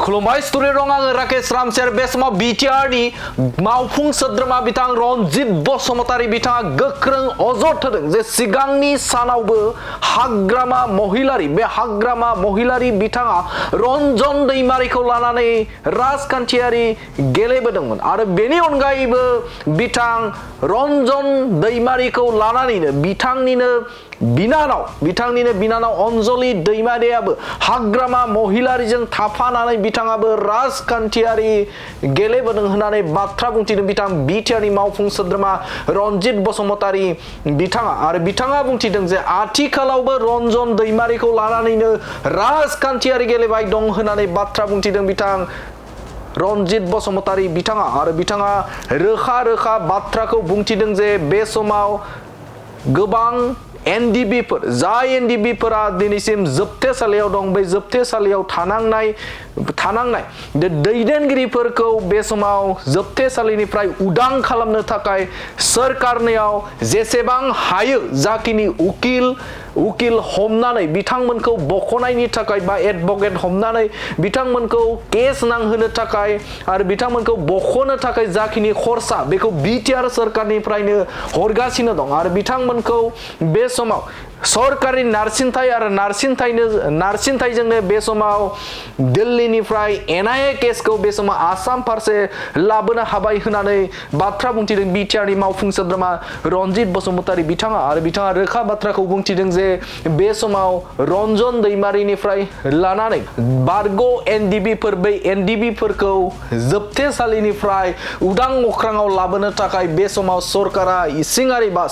खुलुमबाय स्टुडिअ दं आङो राकेश रामसेर बे समाव बिटिआरनि मावफुं सोद्रोमा बिथां रनजित बसुमतारी बिथाङा गोख्रों अजद होदों जे सिगांनि सानावबो हाग्रामा महिलारी बे हाग्रामा महिलारी बिथाङा रन्जन दैमारिखौ लानानै राजखान्थियारि गेलेबोदोंमोन आरो बेनि अनगायैबो बिथां रन्जन दैमारिखौ लानानैनो बिथांनिनो बिनानाव अन्जलि दैमारियाबो हाग्रामा महिलारीजों थाफानानै बिथाङाबो राजखान्थियारि गेलेबोदों होननानै बाथ्रा बुंथिदों बिथां बिटिआरनि मावफुं सोद्रोमा रनजित बसुमतारी बिथाङा आरो बिथाङा बुंथिदों जे आथिखालावबो रन्जन दैमारिखौ लानानैनो राजखान्थियारि गेलेबाय दं होननानै बाथ्रा बुंथिदों बिथां रनजित बसुमतारी बिथाङा आरो बिथाङा रोखा बाथ्राखौ बुंथिदों जे बे समाव गोबां एनडिबिफोर जाय एनडिबिफोरा दिनैसिम जोबथेसालियाव दं बे जोबथेसालियाव थानांनाय दैदेनगिरिफोरखौ बे समाव जोबथेसालिनिफ्राय उदां खालामनो थाखाय सोरखारनियाव जेसेबां हायो जाखिनि उकिल हमनानै बिथांमोनखौ बखनायनि थाखाय बा एडभकेट हमनानै बिथांमोनखौ केस नांहोनो थाखाय आरो बिथांमोनखौ बखनो थाखाय जाखिनि खरसा बेखौ बिटिआर सोरखारनिफ्रायनो हरगासिनो दं आरो बिथांमोनखौ बे समाव सरकारि नारसिनथाय आरो नारसिनथायजोंनो बे समाव दिल्लीनिफ्राय एनआईए केसखौ बे समाव आसाम फारसे लाबोनो हाबाय होननानै बाथ्रा बुंथिदों बिटिआरनि मावफुं सोद्रोमा रनजित बसुमतारी बिथाङा आरो बिथाङा रोखा बाथ्राखौ बुंथिदों जे बे समाव रन्जन दैमारिनिफ्राय लानानै बारग' एनडिबिफोर बै एनडिबिफोरखौ जोबथेसालिनिफ्राय उदां अख्राङाव लाबोनो थाखाय बे समाव सरकारा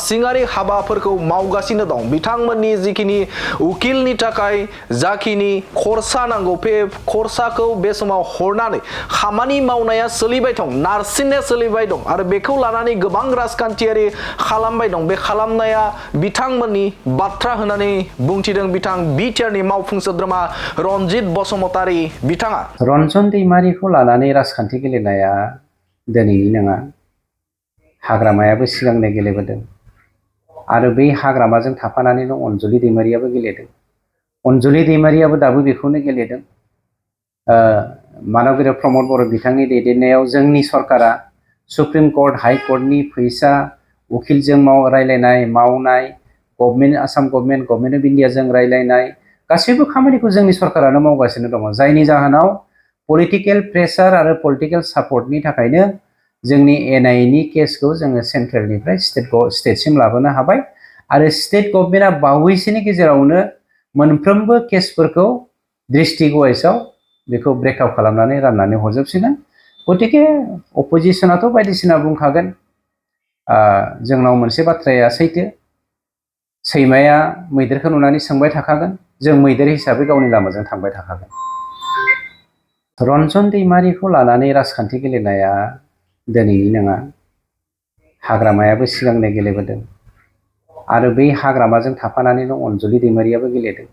सिङारि हाबाफोरखौ मावगासिनो दं बिथांमोननि जिखिनि उकिलनि थाखाय जाखिनि खरसा नांगौ बे खरसाखौ बे समाव हरनानै खामानि मावनाया सोलिबाय दं नारसिननाया सोलिबाय दं आरो बेखौ लानानै गोबां राजखान्थियारि खालामबाय दं बे खालामनाया बिथांमोननि बाथ्रा होननानै बुंथिदों बिथां बिटिआरनि मावफुं सोद्रोमा रनजित बसुमतारी बिथाङा रन्जन दैमारिखौ लानानै राजखान्थि गेलेनाया दिनैनि नङा हाग्रामायाबो सिगांनो गेलेबोदों आरो बै हाग्रामाजों थाफानानैनो अन्जलि दैमारियाबो गेलेदों अन्जलि दैमारियाबो दाबो बेखौनो गेलेदों मानगेरिया प्रमद बर' बिथांनि दैदेननायाव जोंनि सरकारा सुप्रिम कर्ट हाइ कर्टनि फैसा उकिलजों रायलायनाय मावनाय आसाम गभर्नमेन्ट अफ इन्डियाजों रायलायनाय गासैबो खामानिखौ जोंनि सरकारानो मावगासिनो दङ जायनि जाहोनाव पलिटिकेल प्रेसार आरो पलिटिकेल सापर्टनि थाखायनो जोंनि एनआईएनि केसखौ जोङो सेन्ट्रेलनिफ्राय स्टेटसिम लाबोनो हाबाय आरो स्टेट गभर्नमेन्टआ बावैसोनि गेजेरावनो मोनफ्रोमबो केसफोरखौ डिस्ट्रिक्ट वाइजआव बेखौ ब्रेकआप खालामनानै राननानै हरजोबसिगोन गतिके अपोजिशनाथ' बायदिसिना बुंखागोन जोंनाव मोनसे बाथ्राया सैथो सैमाया मैदेरखौ नुनानै सोंबाय थाखागोन जों मैदेर हिसाबै गावनि लामाजों थांबाय थाखागोन रन्जन दैमारिखौ लानानै राजखान्थि गेलेनाया दिनैनि नङा हाग्रामायाबो सिगांनो गेलेबोदों आरो बै हाग्रामाजों थाफानानैनो अन्जलि दैमारियाबो गेलेदों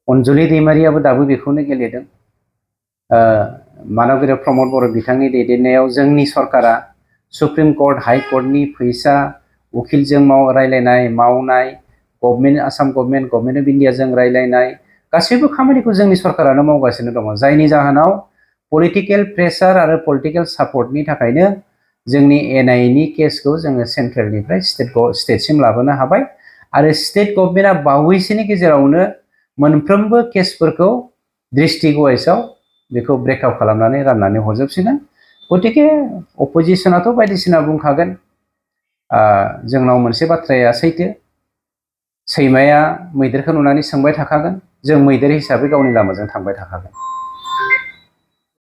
अन्जलि दैमारियाबो दाबो बेखौनो गेलेदों मानगेरिया प्रमद बर' बिथांनि दैदेननायाव जोंनि सरकारा सुप्रिम कर्ट हाइ कर्टनि फैसा उकिलजों रायलायनाय मावनाय आसाम गभर्नमेन्ट अफ इन्डियाजों रायलायनाय गासैबो खामानिखौ जोंनि सरकारानो मावगासिनो दङ जायनि जाहोनाव पलिटिकेल प्रेसार आरो पलिटिकेल सापर्टनि थाखायनो जोंनि एनआईएनि केसखौ जोङो सेन्ट्रेलनिफ्राय स्टेटसिम लाबोनो हाबाय आरो स्टेट गभर्नमेन्टआ बावैसोनि गेजेरावनो मोनफ्रोमबो केसफोरखौ डिस्ट्रिक्ट वाइजआव बेखौ ब्रेकआप खालामनानै राननानै हरजोबसिगोन गतिके अपोजिशनाथ' बायदिसिना बुंखागोन जोंनाव मोनसे बाथ्राया सैथो सैमाया मैदेरखौ नुनानै सोंबाय थाखागोन जों मैदेर हिसाबै गावनि लामाजों थांबाय थाखागोन